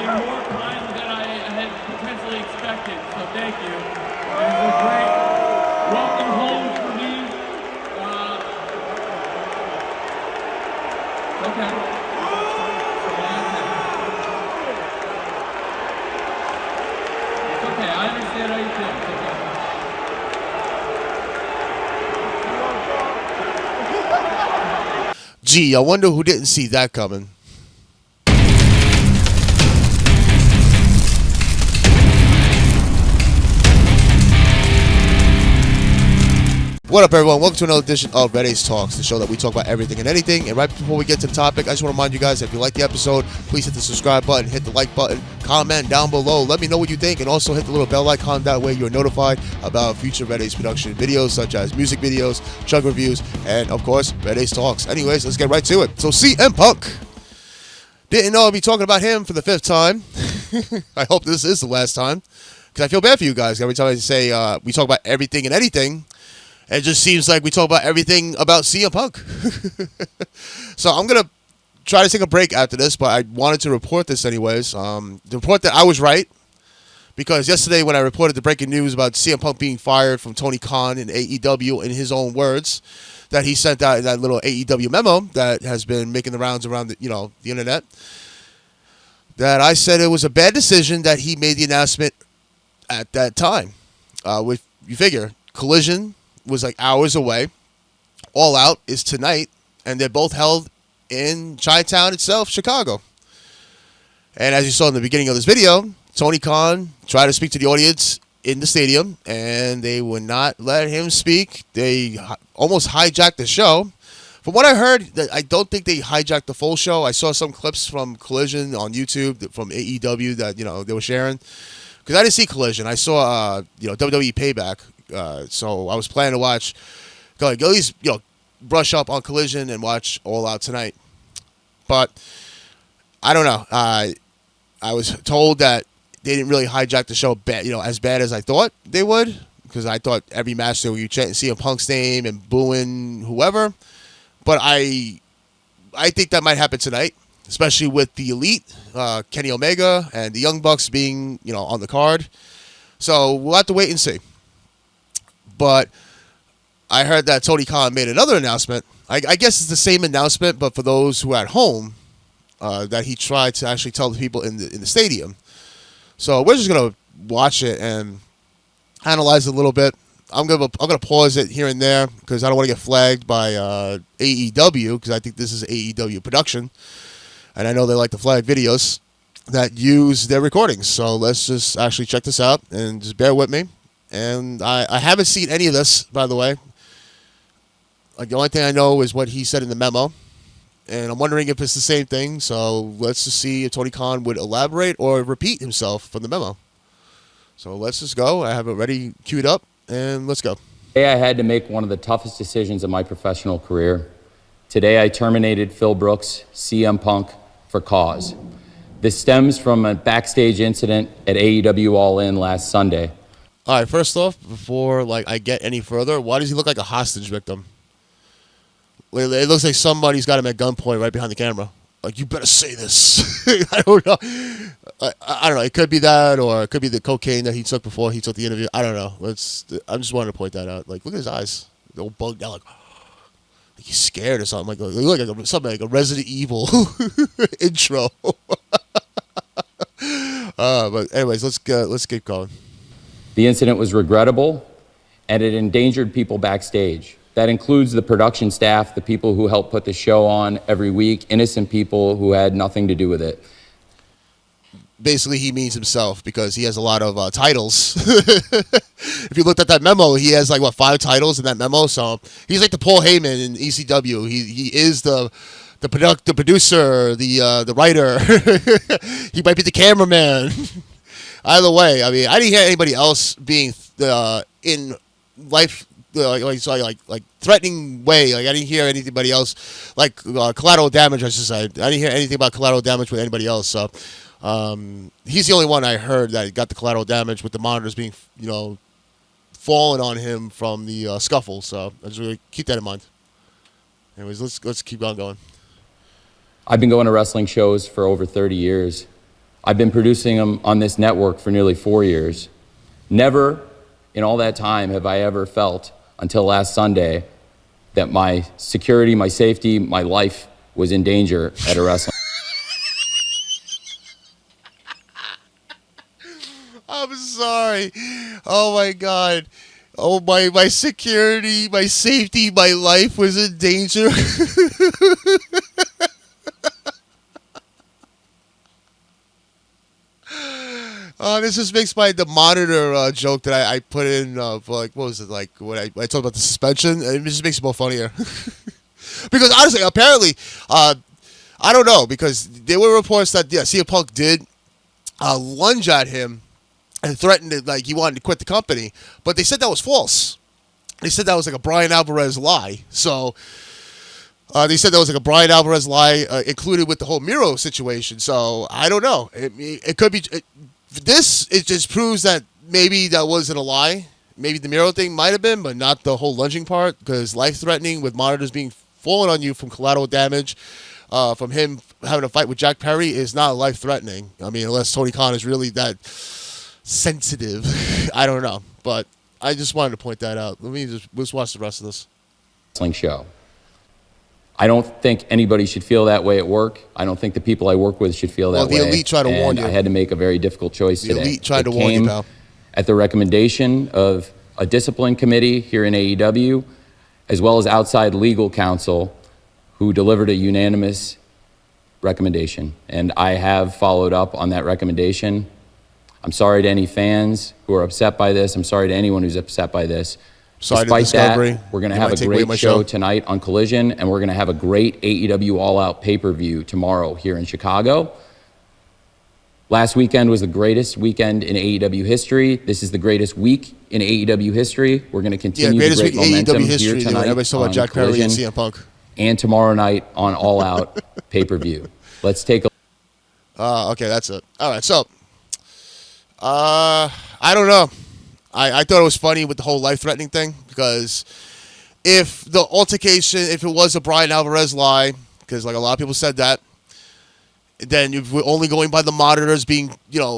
You're more kind than I had potentially expected, so thank you. It was a great welcome home for me. Okay. It's okay. I understand how you feel. It's okay. Gee, I wonder who didn't see that coming. What up, everyone? Welcome to another edition of Red Ace Talks, the show that we talk about everything and anything. And right before we get to the topic, I just want to remind you guys, if you like the episode, please hit the subscribe button, hit the like button, comment down below, let me know what you think, and also hit the little bell icon. That way you're notified about future Red Ace production videos, such as music videos, chug reviews, and of course, Red Ace Talks. Anyways, let's get right to it. So CM Punk. Didn't know I'd be talking about him for the 5th time. I hope this is the last time, because I feel bad for you guys. Every time I say we talk about everything and anything, it just seems like we talk about everything about CM Punk. So I'm going to try to take a break after this, but I wanted to report this anyways. To report that I was right, because yesterday when I reported the breaking news about CM Punk being fired from Tony Khan in AEW, in his own words, that he sent out in that little AEW memo that has been making the rounds around the internet, that I said it was a bad decision that he made the announcement at that time. You figure, Collision was like hours away. All Out is tonight, and they're both held in Chinatown itself, Chicago. And as you saw in the beginning of this video, Tony Khan tried to speak to the audience in the stadium, and they would not let him speak. They almost hijacked the show. From what I heard, I don't think they hijacked the full show. I saw some clips from Collision on YouTube from AEW that they were sharing. Because I didn't see Collision. I saw WWE Payback. So I was planning to watch, go at least brush up on Collision and watch All Out tonight. But I don't know. I was told that they didn't really hijack the show as bad as I thought they would, because I thought every match they were chanting CM Punk's name and booing whoever. But I think that might happen tonight, especially with the Elite, Kenny Omega and the Young Bucks being on the card. So we'll have to wait and see. But I heard that Tony Khan made another announcement. I guess it's the same announcement, but for those who are at home, that he tried to actually tell the people in the stadium. So we're just gonna watch it and analyze it a little bit. I'm gonna pause it here and there because I don't want to get flagged by AEW, because I think this is AEW production, and I know they like to flag videos that use their recordings. So let's just actually check this out and just bear with me. And I haven't seen any of this, by the way. Like, the only thing I know is what he said in the memo. And I'm wondering if it's the same thing. So let's just see if Tony Khan would elaborate or repeat himself from the memo. So let's just go. I have it ready, queued up, and let's go. Today I had to make one of the toughest decisions of my professional career. Today I terminated Phil Brooks, CM Punk, for cause. This stems from a backstage incident at AEW All In last Sunday. All right, first off, before I get any further, why does he look like a hostage victim? It looks like somebody's got him at gunpoint right behind the camera. Like, you better say this. I don't know. I don't know. It could be that, or it could be the cocaine that he took before he took the interview. I don't know. I'm just wanting to point that out. Like, look at his eyes. They're all bugged out. Like he's scared or something. Like something like a Resident Evil intro. But anyways, let's keep going. The incident was regrettable, and it endangered people backstage. That includes the production staff, the people who help put the show on every week, innocent people who had nothing to do with it. Basically, he means himself, because he has a lot of titles. If you looked at that memo, he has 5 titles in that memo. So he's like the Paul Heyman in ECW. He is the producer, the writer. He might be the cameraman. Either way, I mean, I didn't hear anybody else being in life like threatening way. Like, I didn't hear anybody else collateral damage. I should say, I didn't hear anything about collateral damage with anybody else. So he's the only one I heard that got the collateral damage with the monitors being falling on him from the scuffle. So I just really keep that in mind. Anyways, let's keep on going. I've been going to wrestling shows for over 30 years. I've been producing them on this network for nearly 4 years. Never in all that time have I ever felt, until last Sunday, that my security, my safety, my life was in danger at a wrestling. I'm sorry. Oh my God. Oh my security, my safety, my life was in danger. This just makes the monitor joke that I put in like, what was it, like when I talked about the suspension, it just makes it more funnier. Because honestly, apparently, I don't know, because there were reports that CM Punk did lunge at him and threatened it, like he wanted to quit the company, but they said that was false. They said that was like a Brian Alvarez lie. So they said that was like a Brian Alvarez lie included with the whole Miro situation. So I don't know. It could be. It just proves that maybe that wasn't a lie. Maybe the Miro thing might have been, but not the whole lunging part, because life-threatening with monitors being fallen on you from collateral damage from him having a fight with Jack Perry is not life-threatening. I mean, unless Tony Khan is really that sensitive. I don't know. But I just wanted to point that out. Let's watch the rest of this. Wrestling show. I don't think anybody should feel that way at work. I don't think the people I work with should feel that way. Well, the elite tried to warn you. I had to make a very difficult choice today. The elite tried to warn you, pal. At the recommendation of a discipline committee here in AEW, as well as outside legal counsel, who delivered a unanimous recommendation. And I have followed up on that recommendation. I'm sorry to any fans who are upset by this. I'm sorry to anyone who's upset by this. Despite that, we're going to have a great show tonight on Collision, and we're going to have a great AEW All Out pay-per-view tomorrow here in Chicago. Last weekend was the greatest weekend in AEW history. This is the greatest week in AEW history. We're going to continue the great momentum here tonight on Jack Perry and Collision, CM Punk. and tomorrow night on All Out pay-per-view. Let's take a okay, that's it. All right, so I don't know. I thought it was funny with the whole life-threatening thing, because if the altercation, if it was a Brian Alvarez lie, because like a lot of people said that, then if we're only going by the monitors being,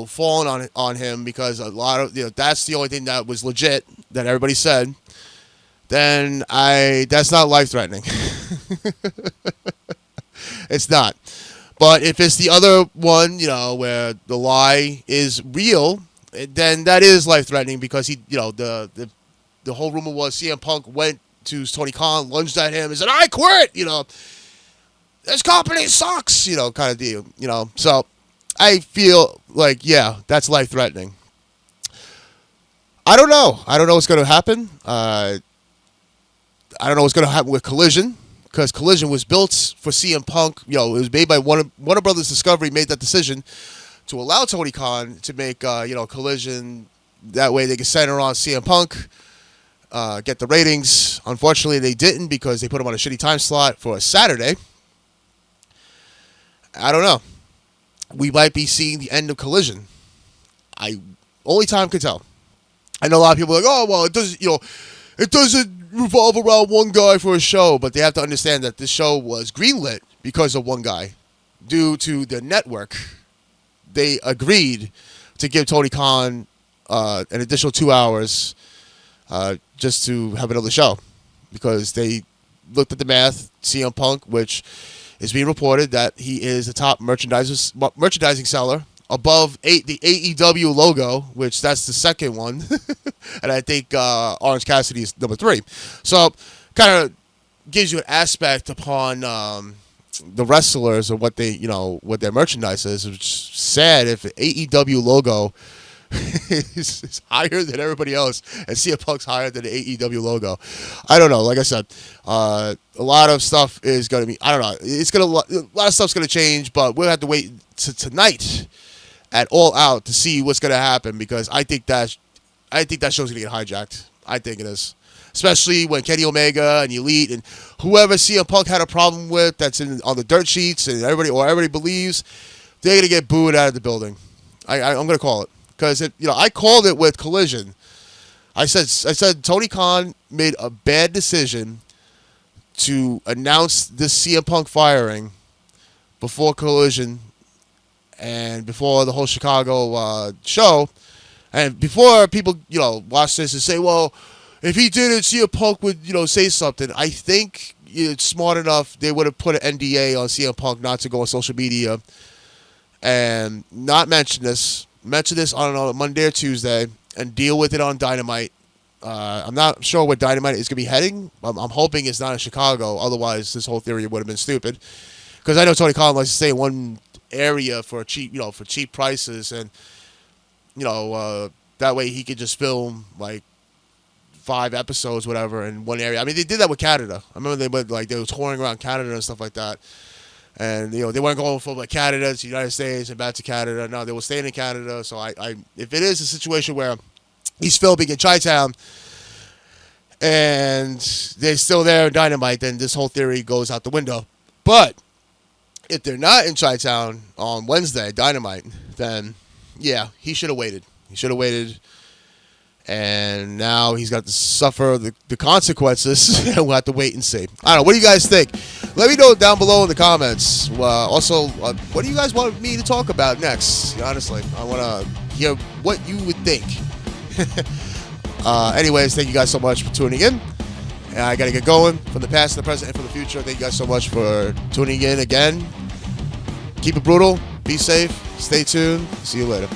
falling on him, because a lot of, that's the only thing that was legit that everybody said, then that's not life-threatening. It's not. But if it's the other one, where the lie is real, then that is life-threatening, because he, the whole rumor was CM Punk went to Tony Khan, lunged at him, and said, "I quit." This company sucks. Kind of deal. So I feel like, that's life-threatening. I don't know. I don't know what's going to happen. I don't know what's going to happen with Collision, because Collision was built for CM Punk. It was made by Warner Brothers Discovery, made that decision to allow Tony Khan to make, Collision. That way they could center on CM Punk, get the ratings. Unfortunately, they didn't, because they put him on a shitty time slot for a Saturday. I don't know. We might be seeing the end of Collision. Only time can tell. I know a lot of people are like, oh, well, it doesn't revolve around one guy for a show, but they have to understand that this show was greenlit because of one guy. Due to the network, they agreed to give Tony Khan an additional 2 hours just to have another show, because they looked at the math. CM Punk, which is being reported that he is the top merchandising seller above the AEW logo, which that's the second one, and I think Orange Cassidy is number 3. So kind of gives you an aspect upon the wrestlers and what they, what their merchandise is. Which is sad if the AEW logo is higher than everybody else, and CM Punk's higher than the AEW logo. I don't know. Like I said, a lot of stuff is going to be, I don't know. A lot of stuff's going to change, but we'll have to wait to tonight at All Out to see what's going to happen, because I think that show's going to get hijacked. I think it is. Especially when Kenny Omega and Elite and whoever CM Punk had a problem with that's on the dirt sheets and everybody believes, they're going to get booed out of the building. I'm going to call it. Because I called it with Collision. I said Tony Khan made a bad decision to announce this CM Punk firing before Collision, and before the whole Chicago show, and before people, watch this and say, well, if he didn't, CM Punk would, say something. I think it's smart enough they would have put an NDA on CM Punk not to go on social media and not mention this. Mention this on a Monday or Tuesday and deal with it on Dynamite. I'm not sure where Dynamite is going to be heading. I'm hoping it's not in Chicago. Otherwise, this whole theory would have been stupid. Because I know Tony Khan likes to stay in one area for cheap prices, and that way he could just film like 5 episodes, whatever, in one area. I mean, they did that with Canada. I remember they were touring around Canada and stuff like that. And they weren't going from like Canada to the United States and back to Canada. No, they were staying in Canada. So if it is a situation where he's filming in Chi-Town and they're still there in Dynamite, then this whole theory goes out the window. But if they're not in Chi-Town on Wednesday, Dynamite, then yeah, he should have waited. He should have waited. And now he's got to suffer the consequences, and we'll have to wait and see. I don't know. What do you guys think? Let me know down below in the comments. Also, what do you guys want me to talk about next? Honestly, I want to hear what you would think. Anyways, thank you guys so much for tuning in. And I got to get going from the past, the present, and for the future. Thank you guys so much for tuning in again. Keep it brutal. Be safe. Stay tuned. See you later.